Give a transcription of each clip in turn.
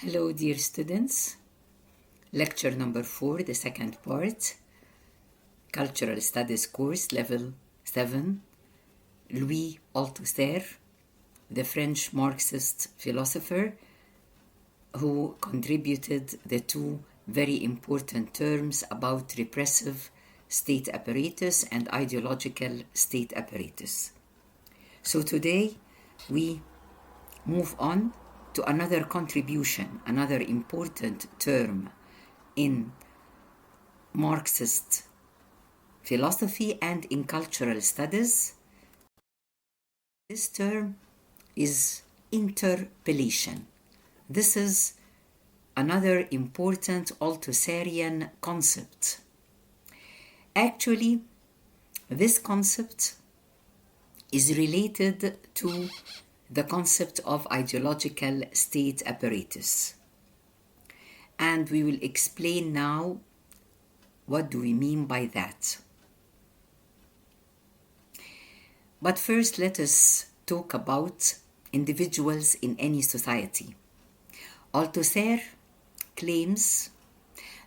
Hello, dear students. Lecture number 4, the second part, Cultural Studies course, level 7, Louis Althusser, the French Marxist philosopher who contributed the two very important terms about repressive state apparatus and ideological state apparatus. So today we move on to another contribution, another important term in Marxist philosophy and in cultural studies. This term is interpolation. This is another important Althusserian concept. Actually, this concept is related to the concept of ideological state apparatus. And we will explain now what do we mean by that. But first, let us talk about individuals in any society. Althusser claims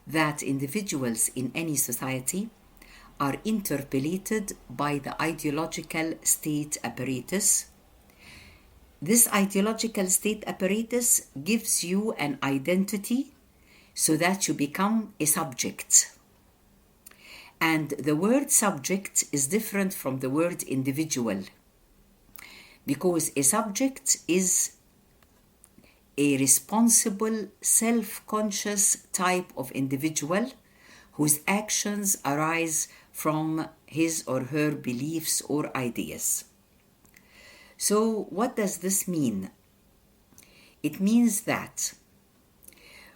that individuals in any society are interpolated by the ideological state apparatus. This ideological state apparatus gives you an identity so that you become a subject. And the word subject is different from the word individual, because a subject is a responsible, self-conscious type of individual whose actions arise from his or her beliefs or ideas. So what does this mean? It means that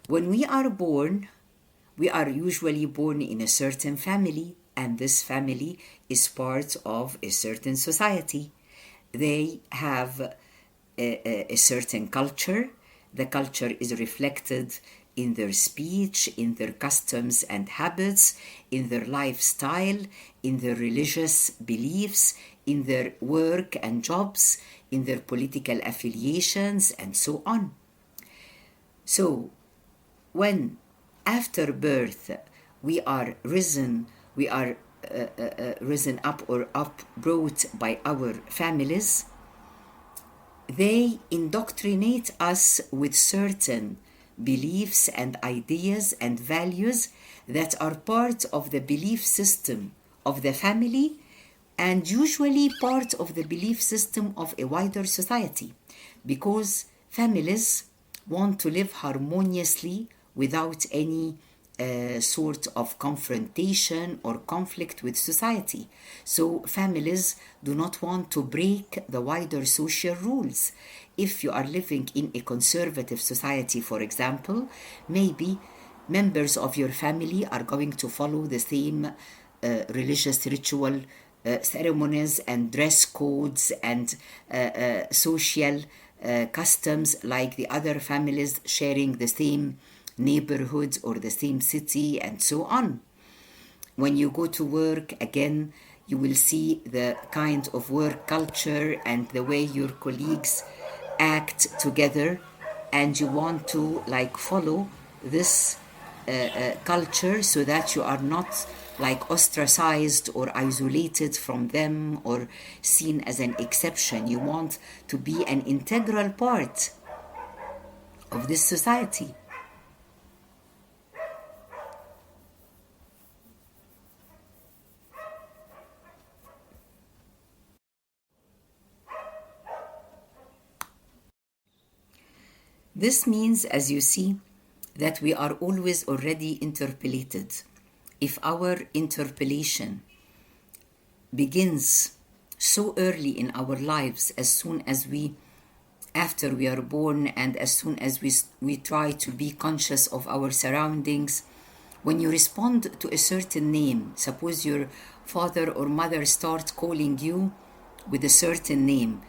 when we are born, we are usually born in a certain family, and this family is part of a certain society. They have a certain culture. The culture is reflected in their speech, in their customs and habits, in their lifestyle, in their religious beliefs, in their work and jobs, in their political affiliations, and so on. So, when after birth we are risen up or upbrought by our families, they indoctrinate us with certain beliefs and ideas and values that are part of the belief system of the family and usually part of the belief system of a wider society, because families want to live harmoniously without any sort of confrontation or conflict with society. So families do not want to break the wider social rules. If you are living in a conservative society, for example, maybe members of your family are going to follow the same religious ritual ceremonies and dress codes and social customs like the other families sharing the same neighborhood or the same city and so on. When you go to work, again, you will see the kind of work culture and the way your colleagues act together, and you want to follow this culture so that you are not ostracized or isolated from them or seen as an exception. You want to be an integral part of this society. This means, as you see, that we are always already interpolated. If our interpolation begins so early in our lives, as soon as after we are born and as soon as we try to be conscious of our surroundings, when you respond to a certain name, suppose your father or mother start calling you with a certain name,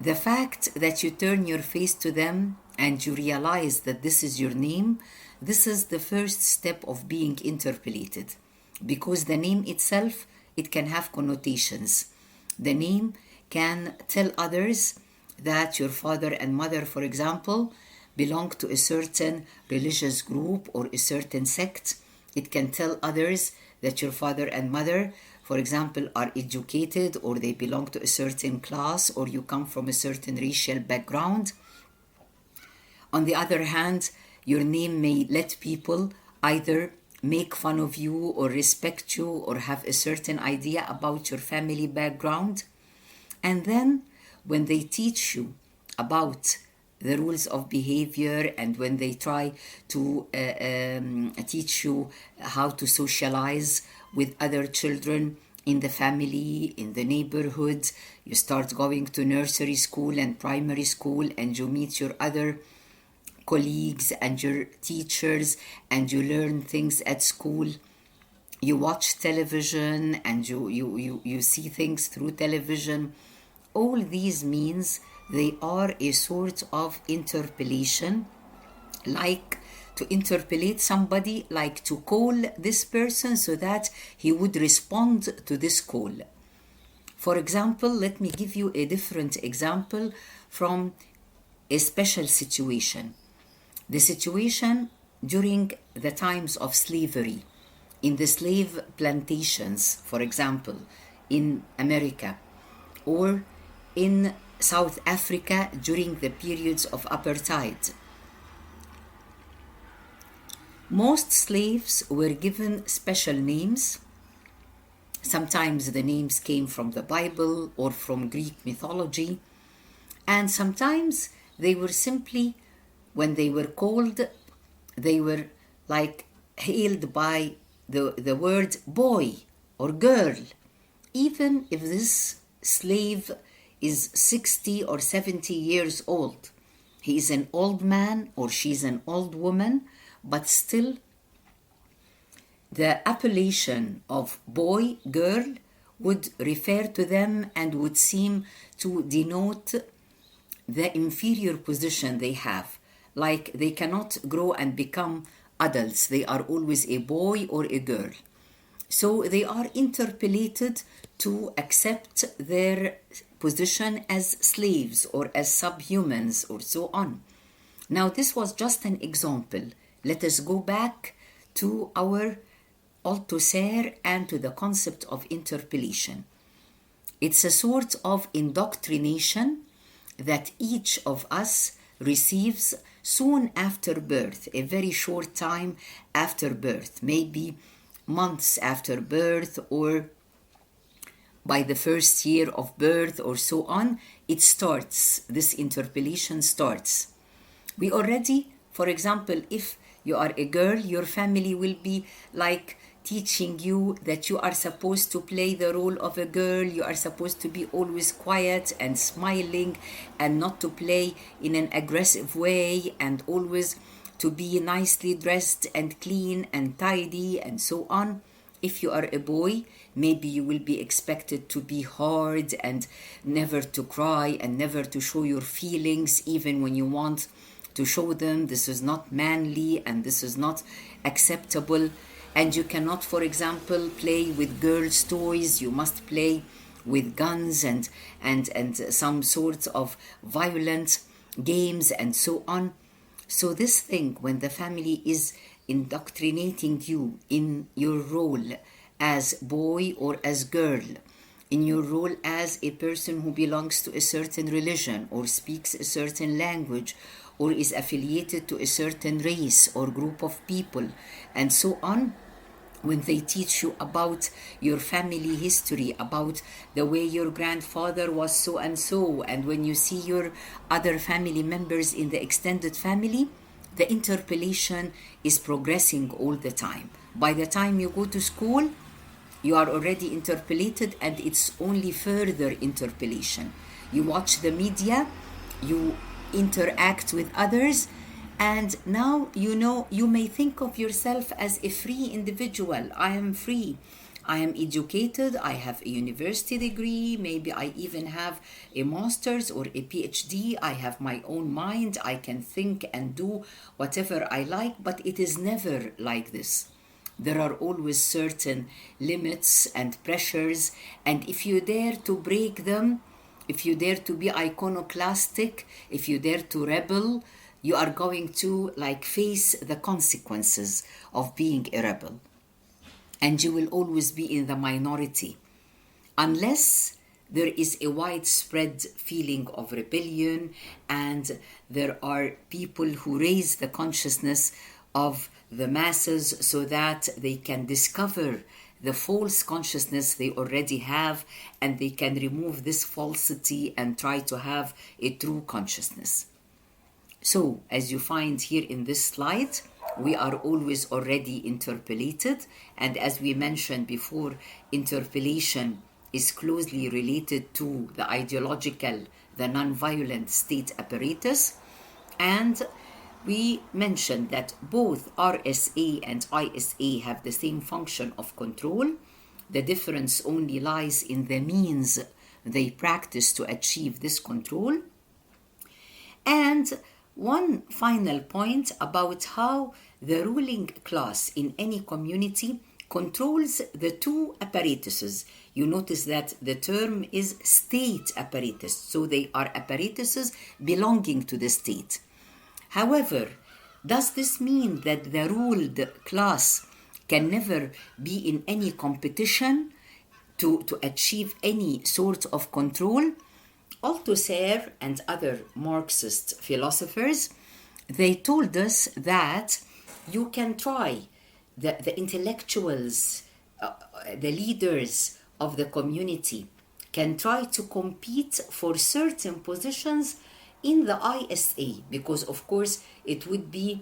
the fact that you turn your face to them and you realize that this is your name, this is the first step of being interpolated, because the name itself, it can have connotations. The name can tell others that your father and mother, for example, belong to a certain religious group or a certain sect. It can tell others that your father and mother, for example, are educated, or they belong to a certain class, or you come from a certain racial background. On the other hand, your name may let people either make fun of you or respect you or have a certain idea about your family background. And then when they teach you about the rules of behavior, and when they try to teach you how to socialize with other children in the family, in the neighborhood, you start going to nursery school and primary school, and you meet your other colleagues and your teachers, and you learn things at school. You watch television and you see things through television. All these means they are a sort of interpolation, like to interpolate somebody, like to call this person so that he would respond to this call. For example, let me give you a different example from a special situation. The situation during the times of slavery, in the slave plantations, for example, in America, or in South Africa during the periods of apartheid. Most slaves were given special names. Sometimes the names came from the Bible or from Greek mythology, and sometimes they were simply, when they were called, they were like hailed by the word boy or girl, even if this slave is 60 or 70 years old. He is an old man or she's an old woman, but still the appellation of boy, girl would refer to them and would seem to denote the inferior position they have. Like they cannot grow and become adults. They are always a boy or a girl. So they are interpolated to accept their position as slaves or as subhumans or so on. Now this was just an example. Let us go back to our Althusser and to the concept of interpolation. It's a sort of indoctrination that each of us receives soon after birth, a very short time after birth, maybe months after birth or by the first year of birth or so on. It starts, this interpolation starts. We already, for example, if you are a girl, your family will be like teaching you that you are supposed to play the role of a girl, you are supposed to be always quiet and smiling and not to play in an aggressive way, and always to be nicely dressed and clean and tidy and so on. If you are a boy, maybe you will be expected to be hard and never to cry and never to show your feelings, even when you want to show them. This is not manly and this is not acceptable. And you cannot, for example, play with girls' toys. You must play with guns and some sorts of violent games and so on. So this thing, when the family is indoctrinating you in your role as boy or as girl, in your role as a person who belongs to a certain religion or speaks a certain language or is affiliated to a certain race or group of people and so on, when they teach you about your family history, about the way your grandfather was so and so, and when you see your other family members in the extended family, the interpolation is progressing all the time. By the time you go to school, you are already interpolated, and it's only further interpolation. You watch the media, you interact with others, and now you know, you may think of yourself as a free individual. I am free. I am educated. I have a university degree. Maybe I even have a master's or a PhD. I have my own mind. I can think and do whatever I like, but it is never like this. There are always certain limits and pressures, and if you dare to break them, if you dare to be iconoclastic, if you dare to rebel, you are going to face the consequences of being a rebel. And you will always be in the minority unless there is a widespread feeling of rebellion and there are people who raise the consciousness of the masses so that they can discover the false consciousness they already have, and they can remove this falsity and try to have a true consciousness. So, as you find here in this slide, we are always already interpolated, and as we mentioned before, interpolation is closely related to the ideological, the non-violent state apparatus. And we mentioned that both RSA and ISA have the same function of control. The difference only lies in the means they practice to achieve this control. And one final point about how the ruling class in any community controls the two apparatuses. You notice that the term is state apparatus, so they are apparatuses belonging to the state. However, does this mean that the ruled class can never be in any competition to achieve any sort of control? Althusser and other Marxist philosophers, they told us that you can try, the intellectuals, the leaders of the community can try to compete for certain positions in the ISA, because of course it would be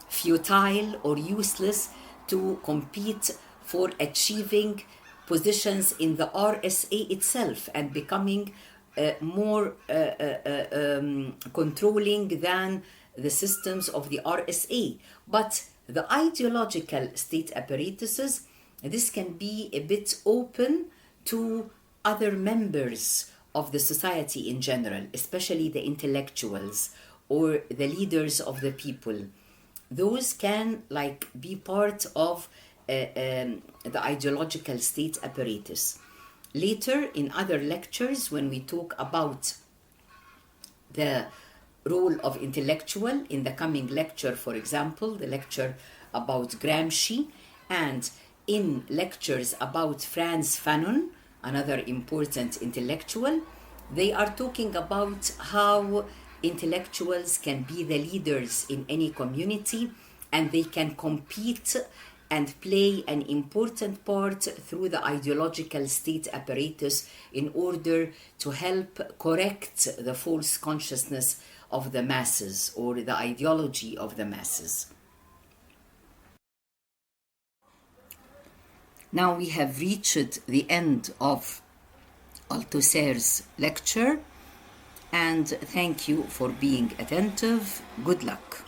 futile or useless to compete for achieving positions in the RSA itself and becoming more controlling than the systems of the RSA. But the ideological state apparatuses, this can be a bit open to other members of the society in general, especially the intellectuals or the leaders of the people. Those can be part of the ideological state apparatus. Later in other lectures, when we talk about the role of intellectual, in the coming lecture, for example, the lecture about Gramsci, and in lectures about Frantz Fanon, another important intellectual, they are talking about how intellectuals can be the leaders in any community, and they can compete and play an important part through the ideological state apparatus in order to help correct the false consciousness of the masses or the ideology of the masses. Now we have reached the end of Althusser's lecture, and thank you for being attentive. Good luck.